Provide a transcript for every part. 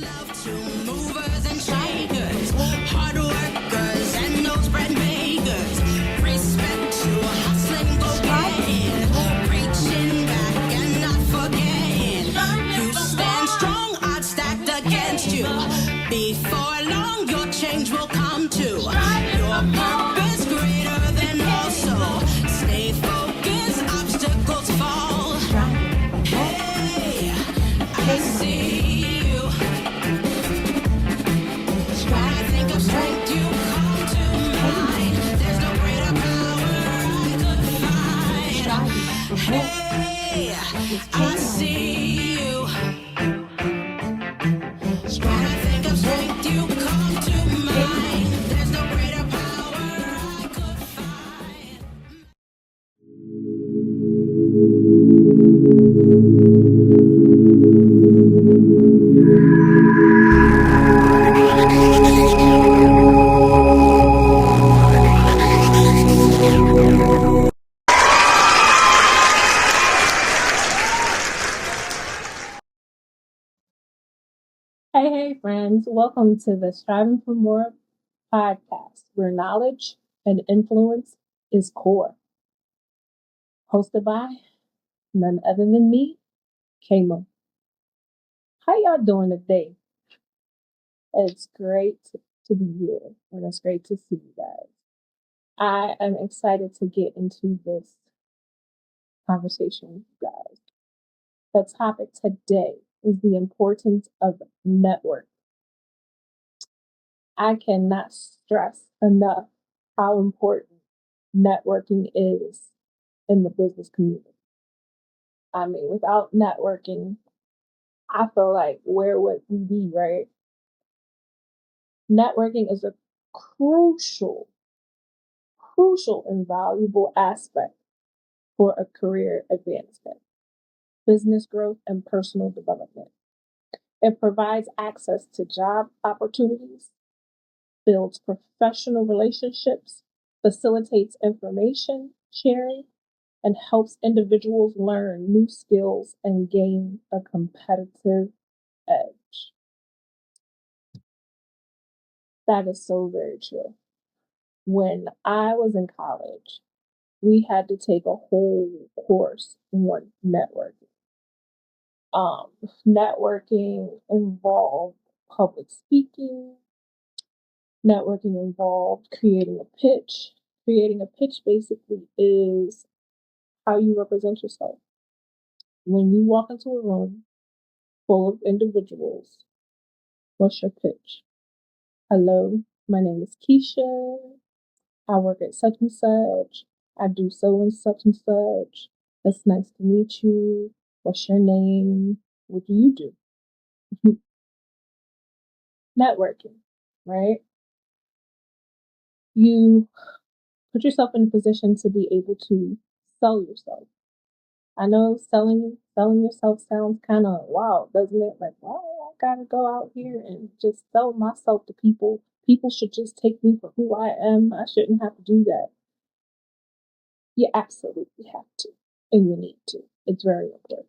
love to movers and shakers, hard workers and no spread makers. Respect to hustling bouquet, reaching back and not forgetting. You stand strong, odds stacked against you. Before long, your change will come to your purpose greater than also. Stay focused, obstacles fall. Hey, I see you. When I think of strength, you come to mind. There's no greater power I could find. Hey, I see you. When I think of strength, you come to mind. There's no greater power I could find. Hey, friends. Welcome to the Striving for More podcast, where knowledge and influence is core. Hosted by none other than me, Kamo. How y'all doing today? It's great to be here, and it's great to see you guys. I am excited to get into this conversation with you guys. The topic today is the importance of network. I cannot stress enough how important networking is in the business community. I mean, without networking, I feel like where would we be, right? Networking is a crucial, crucial and valuable aspect for a career advancement, business growth, and personal development. It provides access to job opportunities, builds professional relationships, facilitates information sharing, and helps individuals learn new skills and gain a competitive edge. That is so very true. When I was in college, we had to take a whole course on networking. Networking involved public speaking. Networking involved creating a pitch. Creating a pitch basically is how you represent yourself. When you walk into a room full of individuals, what's your pitch? Hello, my name is Keisha. I work at such and such. I do so and such. It's nice to meet you. What's your name? What do you do? Networking, right? You put yourself in a position to be able to sell yourself. I know selling yourself sounds kind of wild, doesn't it? Like, why I gotta go out here and just sell myself to people? People should just take me for who I am. I shouldn't have to do that. You absolutely have to, and you need to. It's very important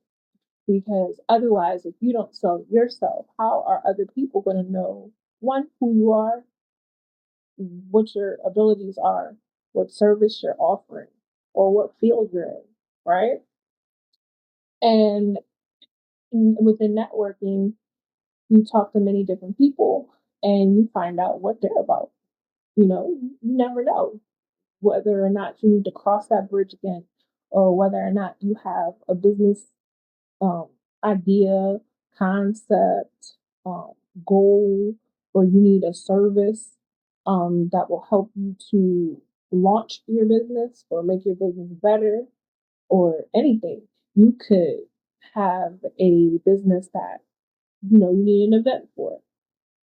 because otherwise, if you don't sell yourself, how are other people going to know one, who you are, what your abilities are, what service you're offering, or what field you're in, right? And within networking, you talk to many different people and you find out what they're about. You never know whether or not you need to cross that bridge again, or whether or not you have a business um, idea, concept, um, goal, or you need a service that will help you to launch your business or make your business better or anything. You could have a business that you need an event for,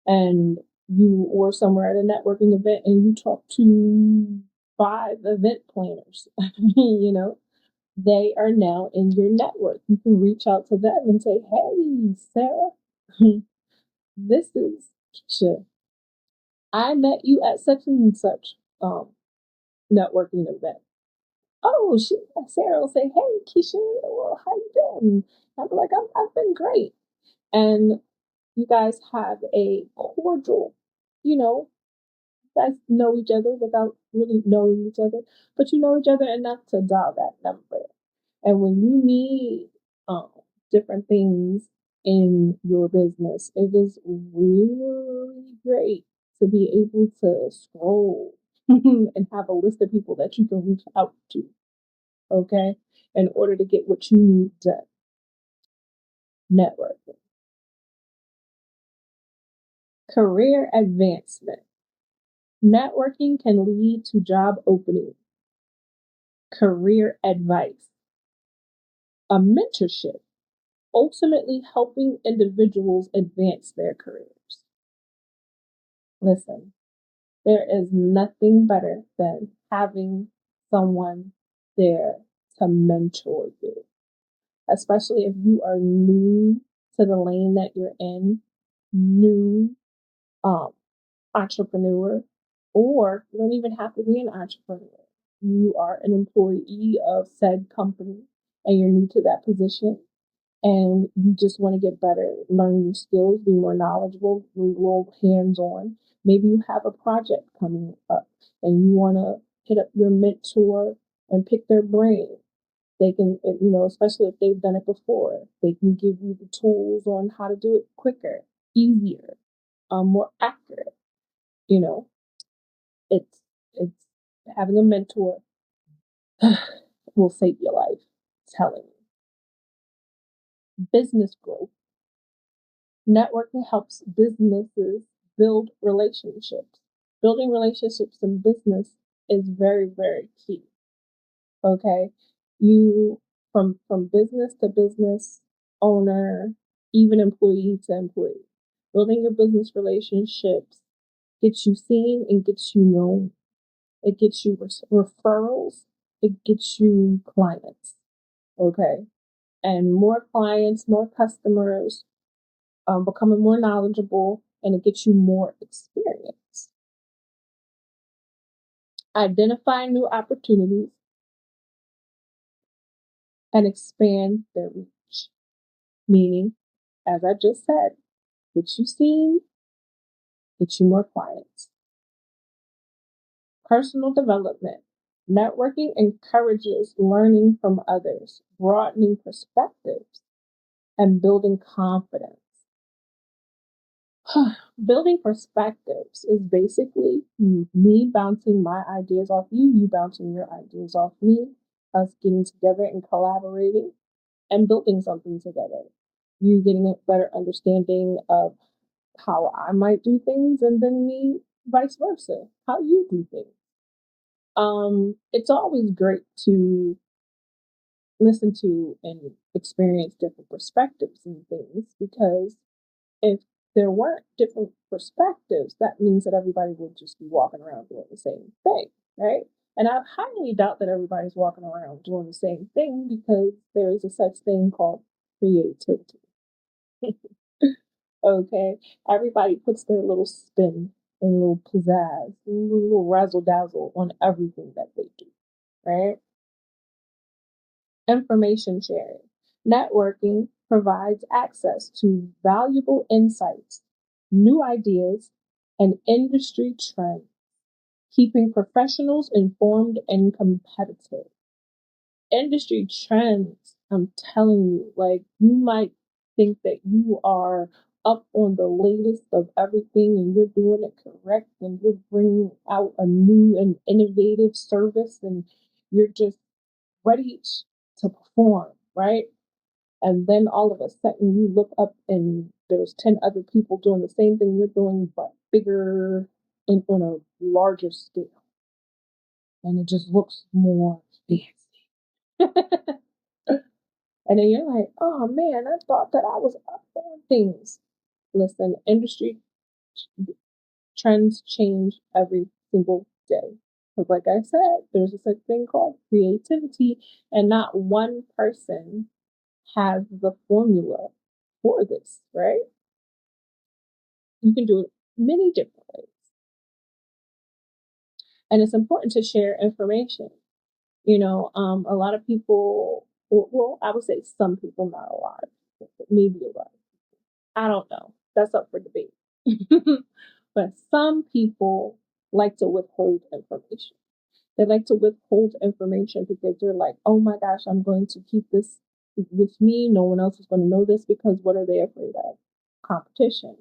and you were somewhere at a networking event and you talk to 5 event planners. They are now in your network. You can reach out to them and say, "Hey, Sarah, this is Keisha. I met you at such and such networking event." Oh, Sarah will say, "Hey, Keisha, well, how you been?" I'm like, "I've been great." And You guys have a cordial, you know, you guys know each other without really knowing each other, but you know each other enough to dial that number. And when you need um, different things in your business, it is really great to be able to scroll and have a list of people that you can reach out to, okay, in order to get what you need done. Networking. Career advancement. Networking can lead to job openings, career advice, a mentorship, ultimately helping individuals advance their careers. Listen, there is nothing better than having someone there to mentor you, especially if you are new to the lane that you're in, new um, entrepreneur, or you don't even have to be an entrepreneur. You are an employee of said company and you're new to that position and you just want to get better, learn new skills, be more knowledgeable, be a little hands on. Maybe you have a project coming up and you want to hit up your mentor and pick their brain. They can, especially if they've done it before, they can give you the tools on how to do it quicker, easier, more accurate. You know, it's having a mentor will save your life. Telling you. Business growth. Networking helps businesses build relationships. Building relationships in business is very, very key. Okay. You from business to business owner, even employee to employee. Building your business relationships gets you seen and gets you known. It gets you referrals. It gets you clients. Okay. And more clients, more customers, becoming more knowledgeable, and it gets you more experience. Identify new opportunities and expand their reach. Meaning, as I just said, get you seen, get you more clients. Personal development. Networking encourages learning from others, broadening perspectives, and building confidence. Building perspectives is basically me bouncing my ideas off you, you bouncing your ideas off me, us getting together and collaborating and building something together. You getting a better understanding of how I might do things, and then me vice versa, how you do things. It's always great to listen to and experience different perspectives and things because if there weren't different perspectives, that means that everybody would just be walking around doing the same thing, right? And I highly doubt that everybody's walking around doing the same thing because there is a such thing called creativity. Okay, everybody puts their little spin and little pizzazz, little razzle dazzle on everything that they do, right? Information sharing. Networking provides access to valuable insights, new ideas, and industry trends, keeping professionals informed and competitive. Industry trends, I'm telling you, like you might think that you are up on the latest of everything and you're doing it correct and you're bringing out a new and innovative service and you're just ready to perform, right? And then all of a sudden you look up and there's 10 other people doing the same thing you're doing, but bigger and on a larger scale. And it just looks more fancy. And then you're like, oh man, I thought that I was up on things. Listen, industry trends change every single day. Because, like I said, there's a such thing called creativity, and not one person has the formula for this, right? You can do it many different ways. And it's important to share information. A lot of people, well, I would say some people, not a lot, maybe a lot. I don't know. That's up for debate. But some people like to withhold information. They like to withhold information because they're like, oh my gosh, I'm going to keep this with me. No one else is going to know this because what are they afraid of? Competition.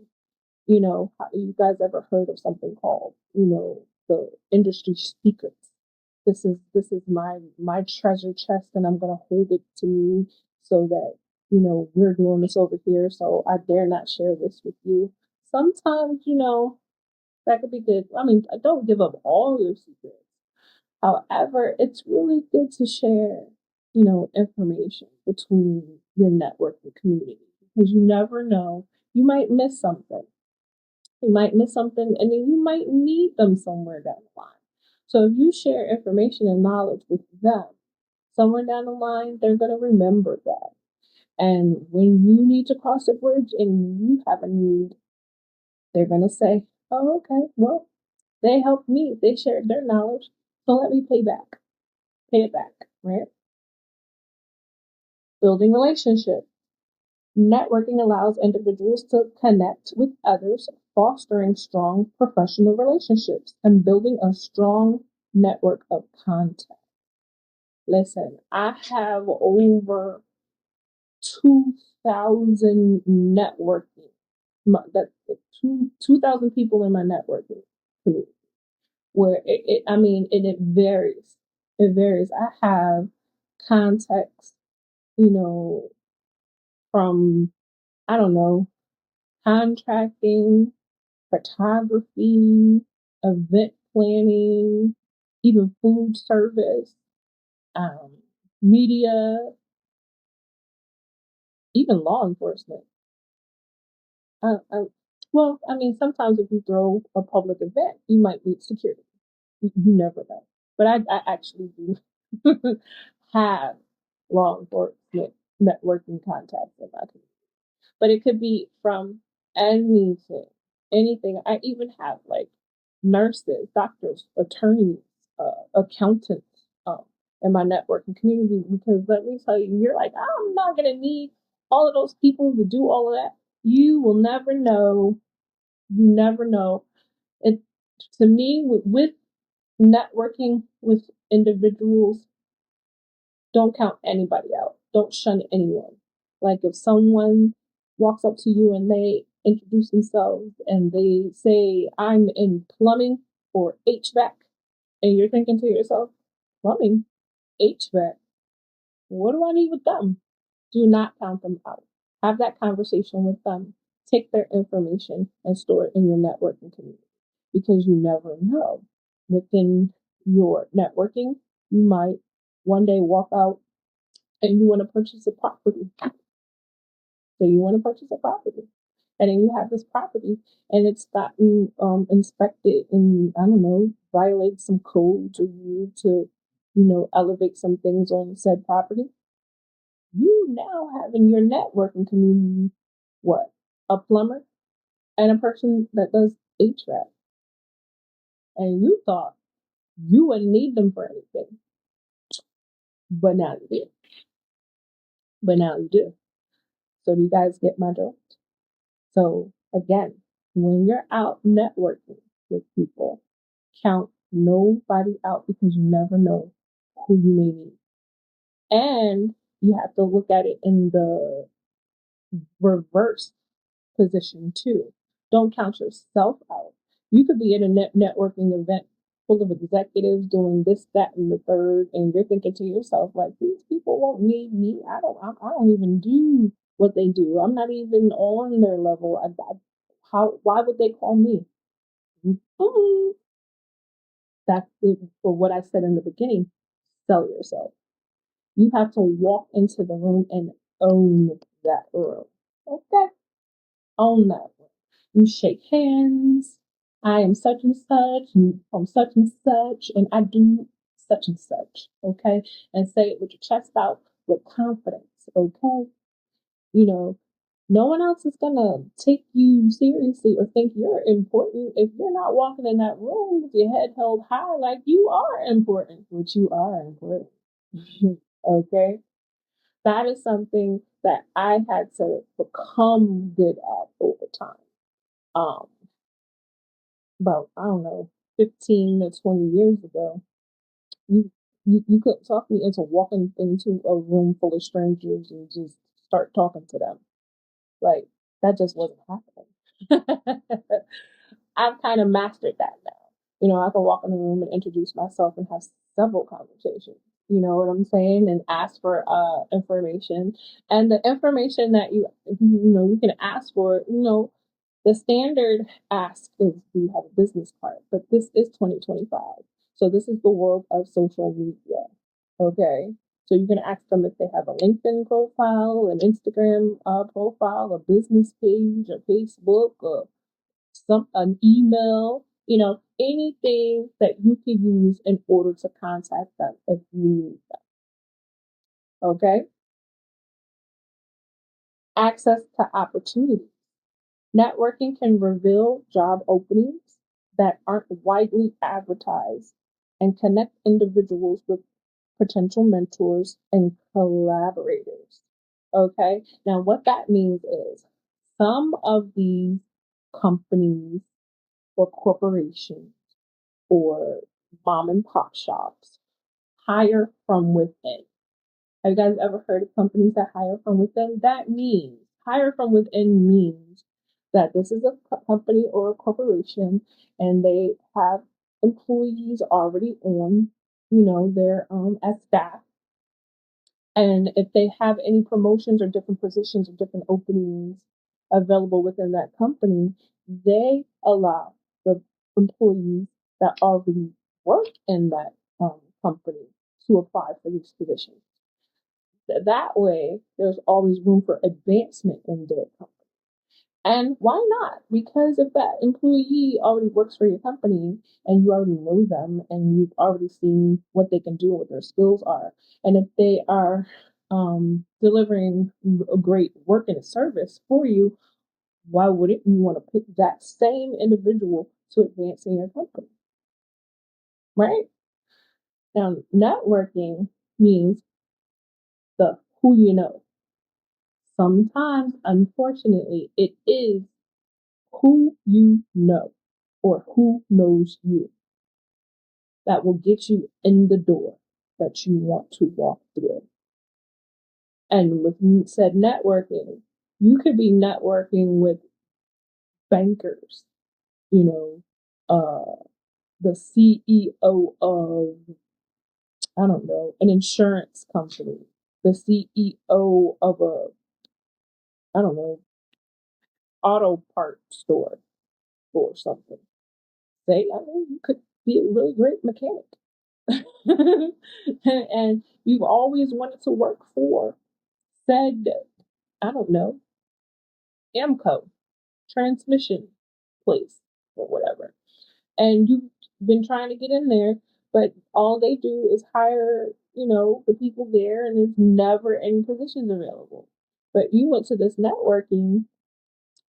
You guys ever heard of something called, the industry secrets? This is my treasure chest, and I'm gonna hold it to me so that we're doing this over here. So I dare not share this with you. Sometimes, that could be good. I mean, don't give up all your secrets. However, it's really good to share, information between your networking community because you never know. You might miss something. You might miss something and then you might need them somewhere down the line. So if you share information and knowledge with them, somewhere down the line, they're going to remember that. And when you need to cross a bridge and you have a need, they're going to say, oh, okay, well, they helped me. They shared their knowledge. So let me pay it back, right? Building relationships. Networking allows individuals to connect with others, fostering strong professional relationships and building a strong network of contact. Listen, I have over 2,000 networking, that 2,000 people in my networking community. Where I mean, and it varies. It varies. I have contacts, from, I don't know, contracting, photography, event planning, even food service, um, media, even law enforcement. Uh, uh, well, I mean, sometimes if you throw a public event, you might need security. You never know. But I actually do have law enforcement networking contacts in my community. But it could be from anything, anything. I even have like nurses, doctors, attorneys, accountants in my networking community because let me tell you, you're like, I'm not going to need all of those people to do all of that. You will never know. You never know. It to me with networking with individuals, don't count anybody out. Don't shun anyone. Like if someone walks up to you and they introduce themselves and they say, I'm in plumbing or HVAC, and you're thinking to yourself, plumbing, HVAC, what do I need with them? Do not count them out. Have that conversation with them. Take their information and store it in your networking community because you never know. Within your networking, you might one day walk out and you want to purchase a property. So you want to purchase a property. And then you have this property and it's gotten inspected and I don't know, violate some codes or you need to, elevate some things on said property. You now have in your networking community what? A plumber and a person that does HVAC. And you thought you wouldn't need them for anything. But now you do. But now you do. So do you guys get my drift? So again, when you're out networking with people, count nobody out because you never know who you may meet. And you have to look at it in the reverse position too. Don't count yourself out. You could be at a networking event full of executives doing this, that, and the third, and you're thinking to yourself like, these people won't need me. I don't even do what they do. I'm not even on their level. How? Why would they call me? Mm-hmm. That's it for what I said in the beginning. Sell yourself. You have to walk into the room and own that room. Okay? Own that room. You shake hands. I am such and such, from such and such, and I do such and such. Okay? And say it with your chest out with confidence. Okay? You know, no one else is gonna take you seriously or think you're important if you're not walking in that room with your head held high like you are important, which you are important. Okay? That is something that I had to become good at over time. um, about, I don't know, 15 to 20 years ago, you you couldn't talk me into walking into a room full of strangers and just start talking to them. Like that just wasn't happening. I've kind of mastered that now. I can walk in the room and introduce myself and have several conversations. You know what I'm saying? And ask for information. And the information that you can ask for, the standard ask is, do you have a business card? But this is 2025. So this is the world of social media. Okay. So you can ask them if they have a LinkedIn profile, an Instagram profile, a business page, a Facebook, an email, anything that you can use in order to contact them if you need them. Okay. Access to opportunities. Networking can reveal job openings that aren't widely advertised and connect individuals with potential mentors and collaborators. Okay. Now, what that means is some of these companies or corporations or mom and pop shops hire from within. Have you guys ever heard of companies that hire from within? That means hire from within means that this is a company or a corporation and they have employees already on, their as staff. And if they have any promotions or different positions or different openings available within that company, they allow the employees that already work in that company to apply for these positions. That way, there's always room for advancement in their company. And why not? Because if that employee already works for your company and you already know them and you've already seen what they can do and what their skills are, and if they are delivering a great work and a service for you, why wouldn't you want to pick that same individual to advance in your company? Right? Now, networking means the who you know. Sometimes, unfortunately, it is who you know or who knows you that will get you in the door that you want to walk through. And with said networking, you could be networking with bankers, you know, the CEO of, I don't know, an insurance company, the CEO of a, I don't know, auto part store or something. You could be a really great mechanic. And you've always wanted to work for said, I don't know, AMCO transmission place or whatever. And you've been trying to get in there, but all they do is hire, the people there, and there's never any positions available. But you went to this networking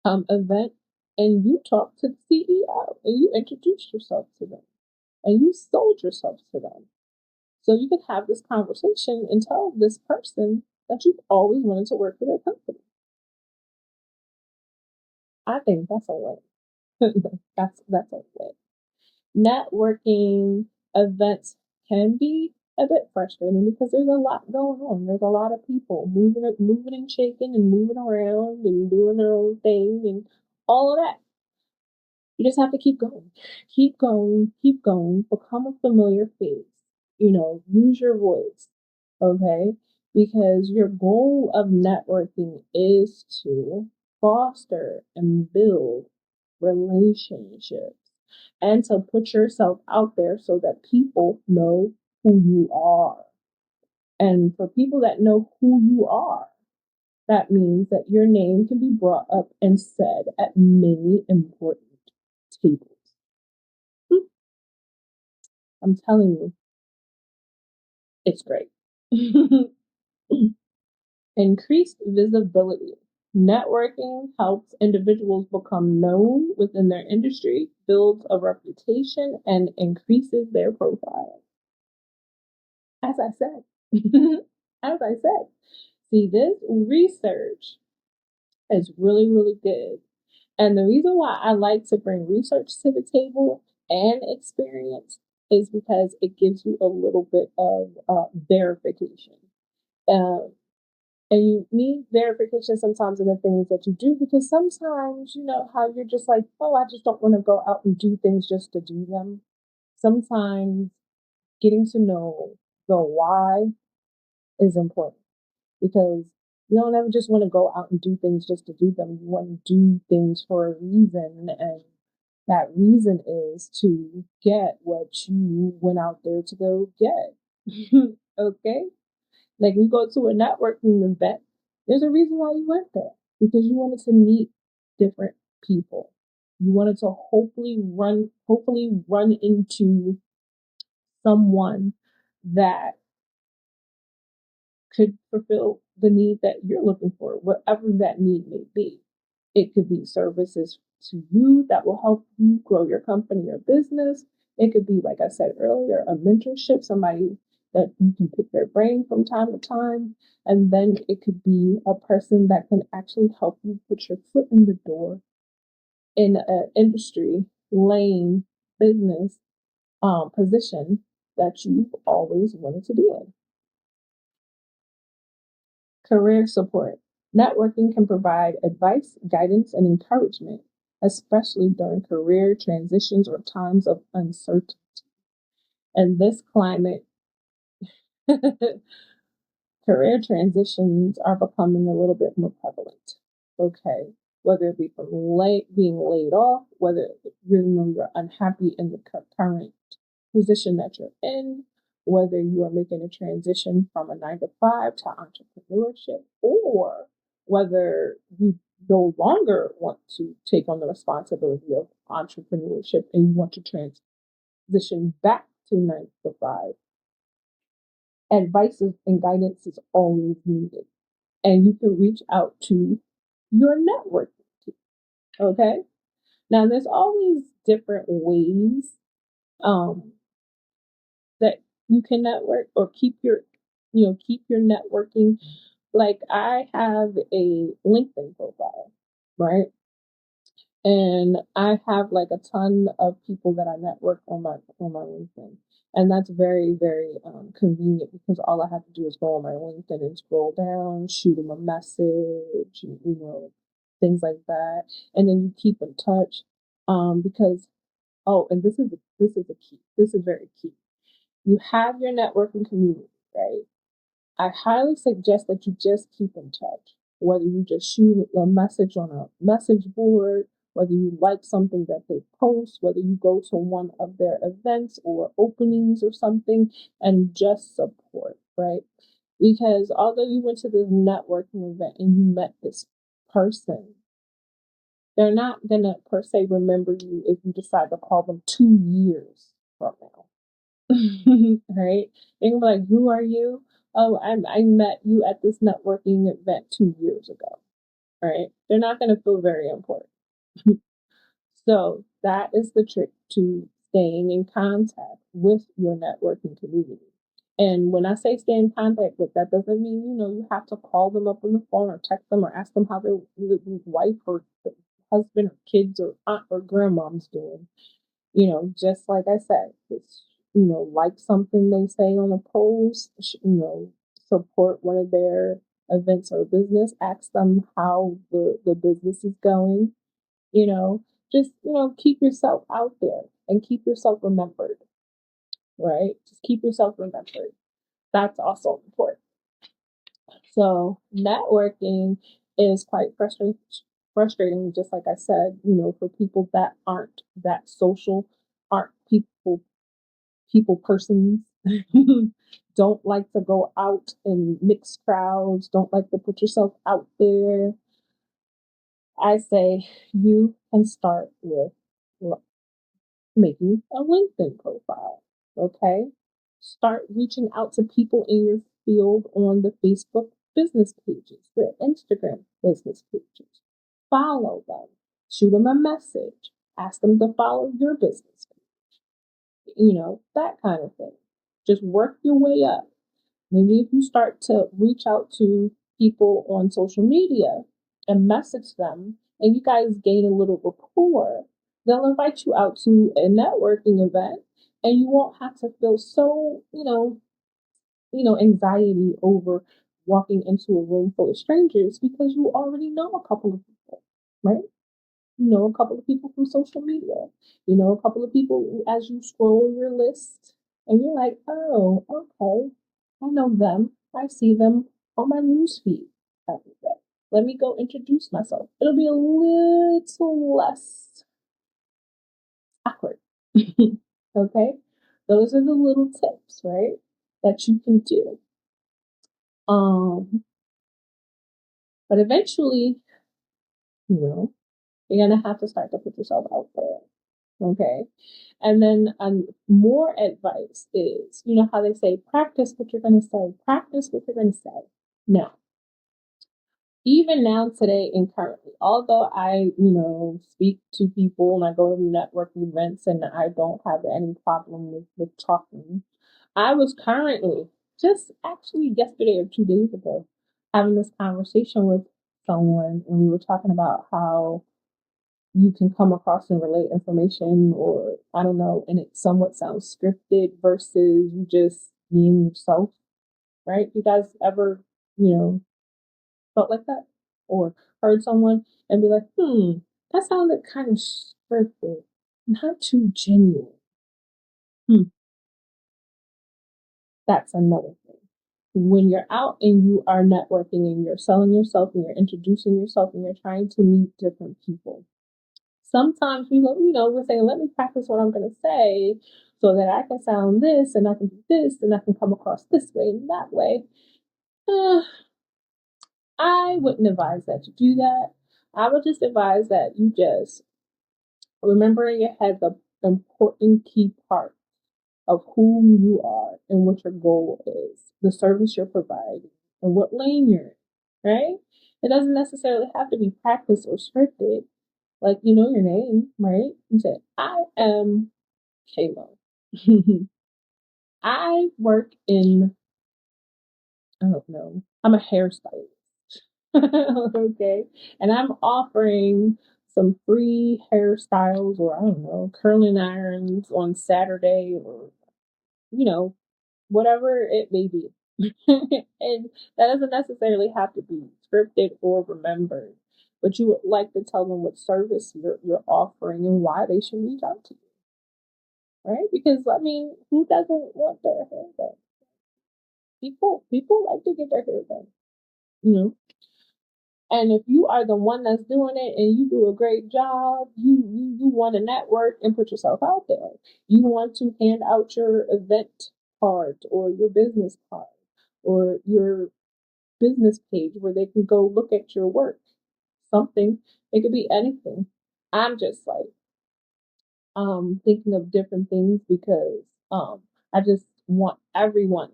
event and you talked to the CEO and you introduced yourself to them and you sold yourself to them. So you can have this conversation and tell this person that you've always wanted to work for their company. I think that's a win. that's a win. Networking events can be a bit frustrating because there's a lot going on. There's a lot of people moving and shaking and moving around and doing their own thing and all of that. You just have to keep going, keep going, keep going, become a familiar face, use your voice, okay? Because your goal of networking is to foster and build relationships and to put yourself out there so that people know who you are. And for people that know who you are, that means that your name can be brought up and said at many important tables. I'm telling you, it's great. Increased visibility. Networking helps individuals become known within their industry, builds a reputation, and increases their profile. As I said, see, this research is really, really good. And the reason why I like to bring research to the table and experience is because it gives you a little bit of verification. Um, and you need verification sometimes in the things that you do because sometimes, you know, how you're just like, oh, I just don't want to go out and do things just to do them. Sometimes getting to know the why is important because you don't ever just want to go out and do things just to do them. You want to do things for a reason, and that reason is to get what you went out there to go get. Okay? Like we go to a networking event, there's a reason why you went there because you wanted to meet different people. You wanted to hopefully run into someone that could fulfill the need that you're looking for, whatever that need may be. It could be services to you that will help you grow your company or business. It could be, like I said earlier, a mentorship, somebody that you can pick their brain from time to time. And then it could be a person that can actually help you put your foot in the door in an industry, lane, business position that you've always wanted to be in. Career support. Networking can provide advice, guidance, and encouragement, especially during career transitions or times of uncertainty. In this climate, career transitions are becoming a little bit more prevalent. Okay, whether it be from being laid off, whether you're unhappy in the current position that you're in, whether you are making a transition from a 9 to 5 to entrepreneurship, or whether you no longer want to take on the responsibility of entrepreneurship and you want to transition back to 9 to 5. Advice and guidance is always needed. And you can reach out to your networking team. Okay. Now there's always different ways um, that you can network or keep your networking. Like I have a LinkedIn profile, right? And I have like a ton of people that I network on my LinkedIn. And that's very, very convenient because all I have to do is go on my LinkedIn and scroll down, shoot them a message, things like that. And then you keep in touch. Because and this is a key. This is very key. You have your networking community, right? I highly suggest that you just keep in touch. Whether you just shoot a message on a message board, whether you like something that they post, whether you go to one of their events or openings or something and just support, right? Because although you went to this networking event and you met this person, they're not going to per se remember you if you decide to call them 2 years from now. Right? They're gonna be like, who are you? Oh, I met you at this networking event 2 years ago. Right? They're not gonna feel very important. So that is the trick to staying in contact with your networking community. And when I say stay in contact with, that doesn't mean you have to call them up on the phone or text them or ask them how their wife or husband or kids or aunt or grandmom's doing. Just like I said, it's, like something they say on a post, support one of their events or business, ask them how the business is going, you know, just, keep yourself out there and keep yourself remembered, right? Just keep yourself remembered. That's also important. So networking is quite frustrating, just like I said, for people that aren't that social, aren't people persons, don't like to go out in mixed crowds, don't like to put yourself out there. I say you can start with making a LinkedIn profile. Okay. Start reaching out to people in your field on the Facebook business pages, the Instagram business pages. Follow them, shoot them a message, ask them to follow your business page, that kind of thing. Just work your way up. Maybe if you start to reach out to people on social media and message them and you guys gain a little rapport, they'll invite you out to a networking event, and you won't have to feel so, anxiety over walking into a room full of strangers because you already know a couple of people, right? You know a couple of people from social media. You know a couple of people as you scroll your list, and you're like, oh, okay, I know them. I see them on my news feed every day. Let me go introduce myself. It'll be a little less awkward. Okay? Those are the little tips, right? That you can do. Um, but eventually, you know, you're gonna have to start to put yourself out there. Okay. And then more advice is, you know how they say, practice what you're going to say, practice what you're going to say. Now, even now, today, and currently, although I, speak to people and I go to networking events and I don't have any problem with talking, I was currently, just actually yesterday or 2 days ago, having this conversation with someone, and we were talking about how you can come across and relate information, or I don't know, and it somewhat sounds scripted versus you just being yourself, right? You guys ever, you know, felt like that? Or heard someone and be like, that sounded kind of scripted, not too genuine. That's another thing. When you're out and you are networking and you're selling yourself and you're introducing yourself and you're trying to meet different people, sometimes we're saying, let me practice what I'm going to say so that I can sound this and I can do this and I can come across this way and that way. I wouldn't advise that you do that. I would just advise that you just remember in your head the important key part of who you are and what your goal is, the service you're providing, and what lane you're in, right? It doesn't necessarily have to be practiced or scripted. Like, you know your name, right? You say, I am Kayla. I work in, I don't know, I'm a hairstylist. Okay. And I'm offering some free hairstyles, or I don't know, curling irons on Saturday, or, you know, whatever it may be. And that doesn't necessarily have to be scripted or remembered, but you would like to tell them what service you're offering and why they should reach out to you, right? Because I mean, who doesn't want their hair done? People like to get their hair done, you know. And if you are the one that's doing it and you do a great job, you want to network and put yourself out there. You want to hand out your event card or your business card or your business page where they can go look at your work. Something. It could be anything. I'm just like thinking of different things because I just want everyone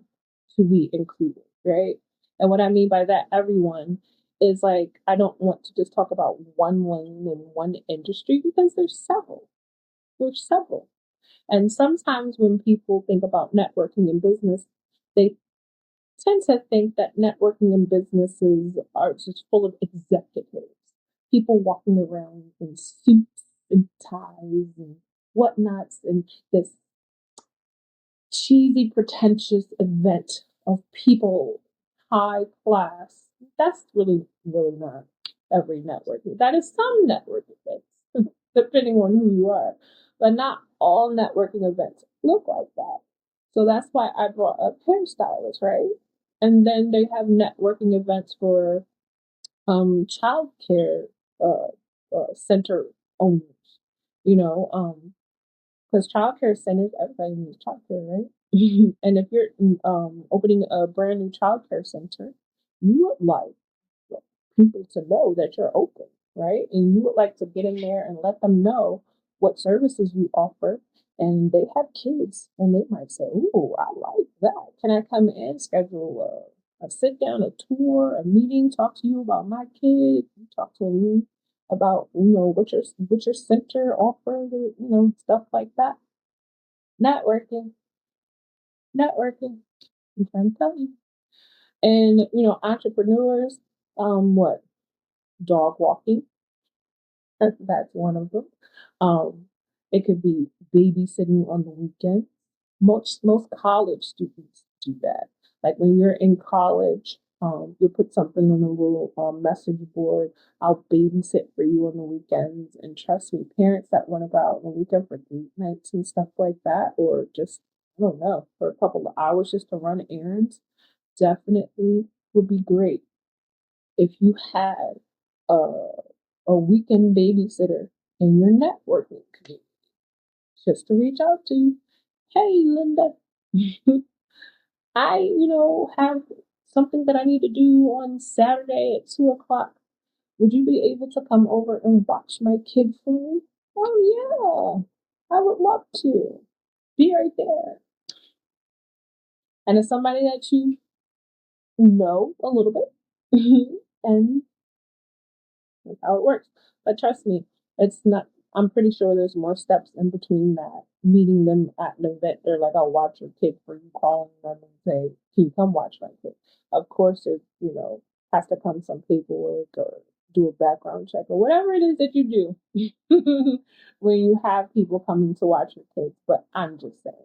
to be included, right? And what I mean by that, everyone, is like I don't want to just talk about one lane and one industry because there's several. There's several. And sometimes when people think about networking in business, they tend to think that networking in businesses are just full of executives, people walking around in suits and ties and whatnots, and this cheesy, pretentious event of people high class. That's really not every networking. That is some networking events, depending on who you are, but not all networking events look like that. So that's why I brought up hairstylists, right? And then they have networking events for childcare center owners, you know, because childcare centers, everybody needs childcare, right? And if you're opening a brand new childcare center, you would like people to know that you're open, right? And you would like to get in there and let them know what services you offer. And they have kids, and they might say, "Ooh, I like that. Can I come in, schedule a sit down, a tour, a meeting, talk to you about my kid, you talk to me about what your center offers, or stuff like that." Networking, networking. I'm trying to tell you. And entrepreneurs, what dog walking. That's one of them. Um, it could be babysitting on the weekend. Most college students do that. Like when you're in college, you'll put something on a little message board. I'll babysit for you on the weekends. And trust me, parents that want to go out on the weekend for date nights and stuff like that, or just, I don't know, for a couple of hours just to run errands, definitely would be great if you had a, a weekend babysitter in your networking community, just to reach out to you. Hey, Linda, I, have something that I need to do on Saturday at 2 o'clock. Would you be able to come over and watch my kid for me? Oh, yeah, I would love to. Be right there. And it's somebody that you know a little bit. And that's how it works. But trust me, it's not. I'm pretty sure there's more steps in between that. Meeting them at an event, they're like, "I'll watch your kid," for you calling them and say, "Can you come watch my kid?" Of course, there's has to come some paperwork or do a background check or whatever it is that you do when you have people coming to watch your kids. But I'm just saying,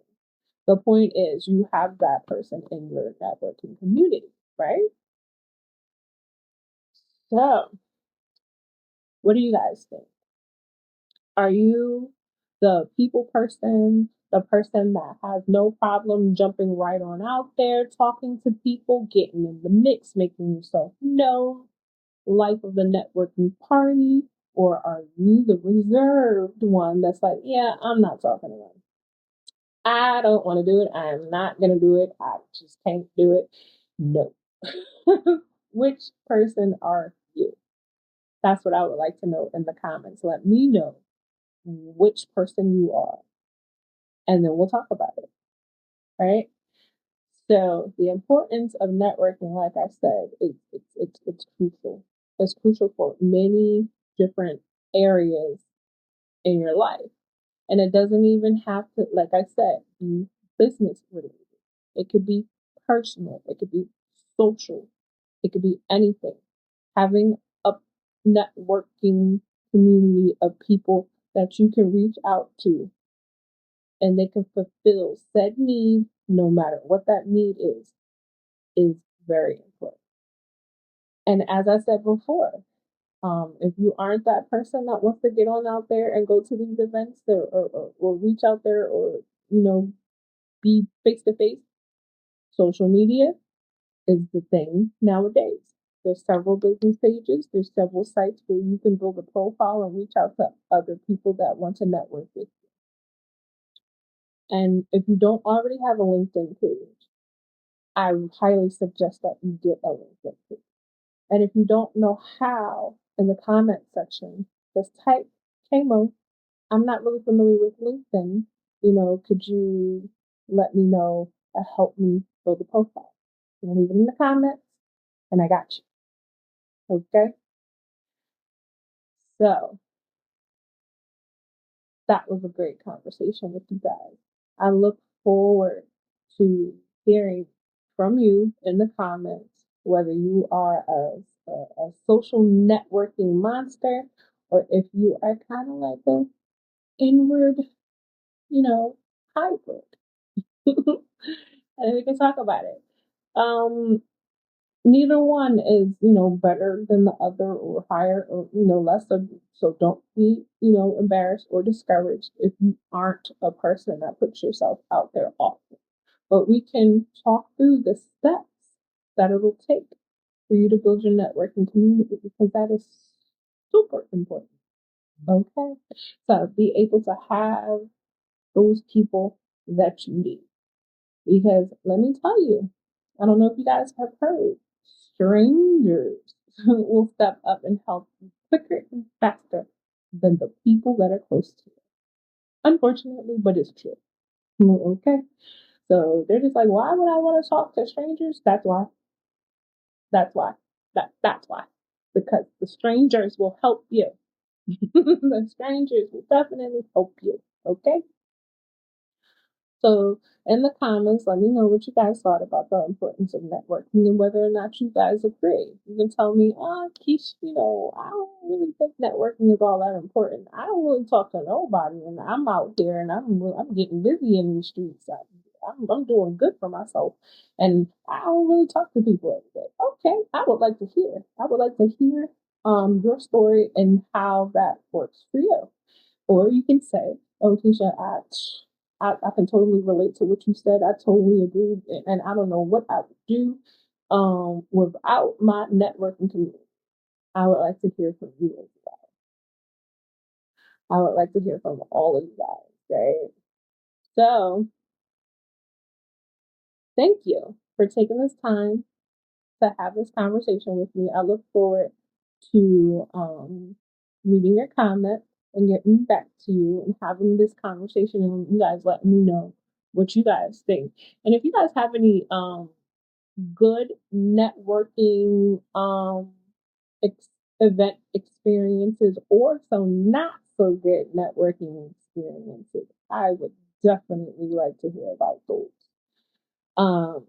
the point is, you have that person in your networking community, right? So, what do you guys think? Are you the people person, the person that has no problem jumping right on out there, talking to people, getting in the mix, making yourself known, life of the networking party? Or are you the reserved one that's like, yeah, I'm not talking to them. I don't want to do it. I am not going to do it. I just can't do it. No. Which person are you? That's what I would like to know in the comments. Let me know which person you are, and then we'll talk about it, right? So the importance of networking, like I said, it's crucial. It's crucial for many different areas in your life, and it doesn't even have to, like I said, be business related. It could be personal. It could be social. It could be anything. Having a networking community of people that you can reach out to and they can fulfill said need, no matter what that need is very important. And as I said before, if you aren't that person that wants to get on out there and go to these events or reach out there or, be face to face, social media is the thing nowadays. There's several business pages, there's several sites where you can build a profile and reach out to other people that want to network with you. And if you don't already have a LinkedIn page, I highly suggest that you get a LinkedIn page. And if you don't know how, in the comment section, just type Kamo. I'm not really familiar with LinkedIn. Could you let me know and help me build a profile? You can leave it in the comments, and I got you. Okay? So that was a great conversation with you guys. I look forward to hearing from you in the comments, whether you are a social networking monster or if you are kind of like a inward, you know, hybrid. And we can talk about it. Um, Neither one is, better than the other or higher or, less of. So don't be, embarrassed or discouraged if you aren't a person that puts yourself out there often. But we can talk through the steps that it'll take for you to build your networking community because that is super important. Okay. So be able to have those people that you need. Because let me tell you, I don't know if you guys have heard, strangers will step up and help you quicker and faster than the people that are close to you. Unfortunately, but it's true. Okay? So they're just like, why would I want to talk to strangers? That's why. That's why. That's why. Because the strangers will help you. The strangers will definitely help you. Okay? So in the comments. Let me know what you guys thought about the importance of networking and whether or not you guys agree. You can tell me, oh, Keish, I don't really think networking is all that important. I don't really talk to nobody, and I'm out there and I'm getting busy in these streets. I'm doing good for myself, and I don't really talk to people every day. Okay, I would like to hear. I would like to hear your story and how that works for you. Or you can say, oh, Keisha, I can totally relate to what you said. I totally agree. And I don't know what I would do without my networking community. I would like to hear from you as well. I would like to hear from all of you guys, right? So thank you for taking this time to have this conversation with me. I look forward to reading your comments and getting back to you and having this conversation and you guys letting me know what you guys think. And if you guys have any good networking ex- event experiences or some not so good networking experiences, I would definitely like to hear about those. Um,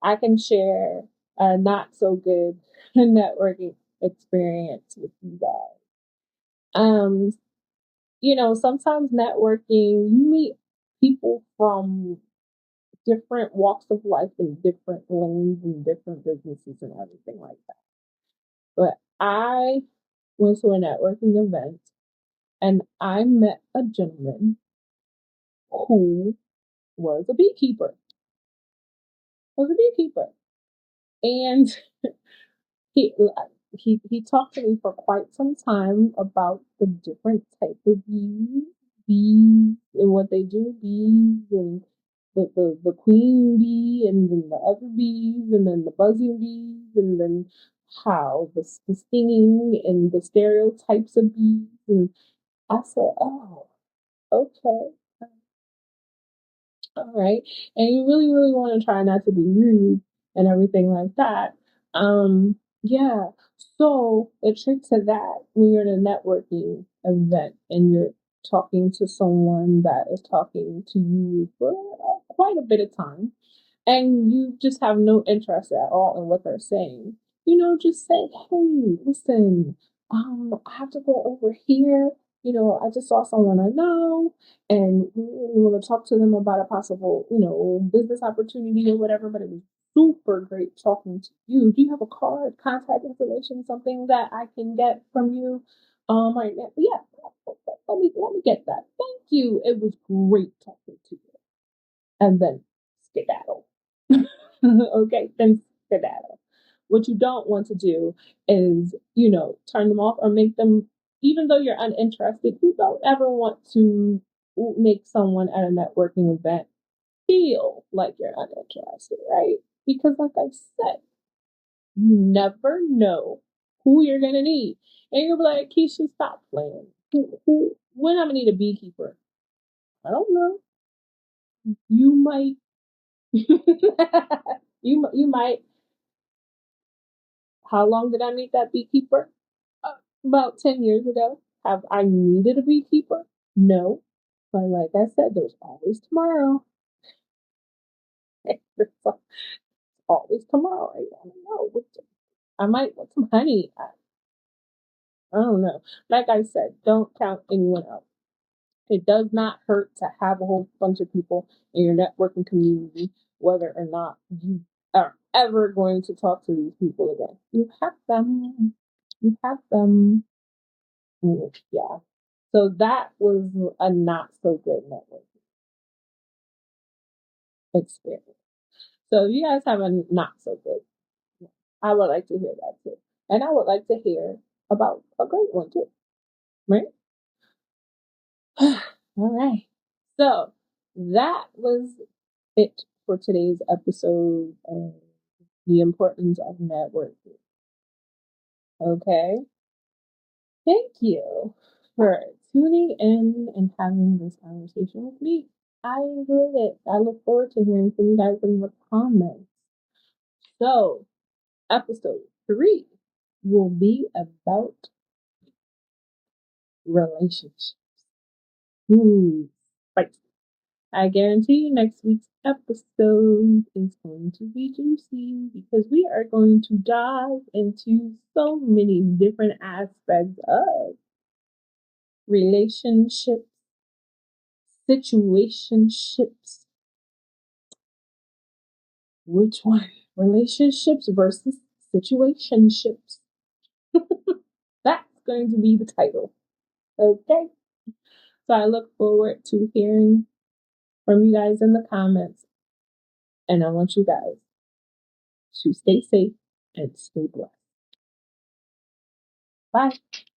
I can share a not so good networking experience with you guys. Um, sometimes networking, you meet people from different walks of life and different lanes and different businesses and everything like that. But I went to a networking event and I met a gentleman who was a beekeeper. Was a beekeeper. And he he talked to me for quite some time about the different type of bees and what they do, bees and the queen bee and then the other bees and then the buzzing bees and then how the stinging and the stereotypes of bees. And I said, oh, okay, all right. And you really, really want to try not to be rude and everything like that. Yeah. So the trick to that, when you're in a networking event and you're talking to someone that is talking to you for quite a bit of time, and you just have no interest at all in what they're saying, just say, hey, listen, I have to go over here. I just saw someone I know, and we want to talk to them about a possible, business opportunity or whatever, but it was super great talking to you. Do you have a card, contact information, something that I can get from you right now? Yeah, let me get that. Thank you. It was great talking to you. And then skedaddle. Okay, then skedaddle. What you don't want to do is, turn them off or make them, even though you're uninterested, you don't ever want to make someone at a networking event feel like you're uninterested, right? Because, like I said, you never know who you're gonna need. And you'll be like, Keisha, stop playing. When I'm gonna need a beekeeper? I don't know. You might. you might. How long did I meet that beekeeper? About 10 years ago. Have I needed a beekeeper? No. But like I said, there's always tomorrow. There's always tomorrow. I don't know. I might want some honey. I don't know. Like I said, don't count anyone out. It does not hurt to have a whole bunch of people in your networking community, whether or not you are ever going to talk to these people again. You have them. You have them. Yeah. So that was a not so good networking experience. So if you guys have a not so good, I would like to hear that too. And I would like to hear about a great one too. Right? All right. So that was it for today's episode of the importance of networking. Okay. Thank you for tuning in and having this conversation with me. I enjoyed it. I look forward to hearing from you guys in the comments. So, episode 3 will be about relationships. Ooh, spicy. I guarantee you next week's episode is going to be juicy because we are going to dive into so many different aspects of relationships, situationships. Which one? Relationships versus situationships. That's going to be the title. Okay. So I look forward to hearing from you guys in the comments. And I want you guys to stay safe and stay blessed. Bye.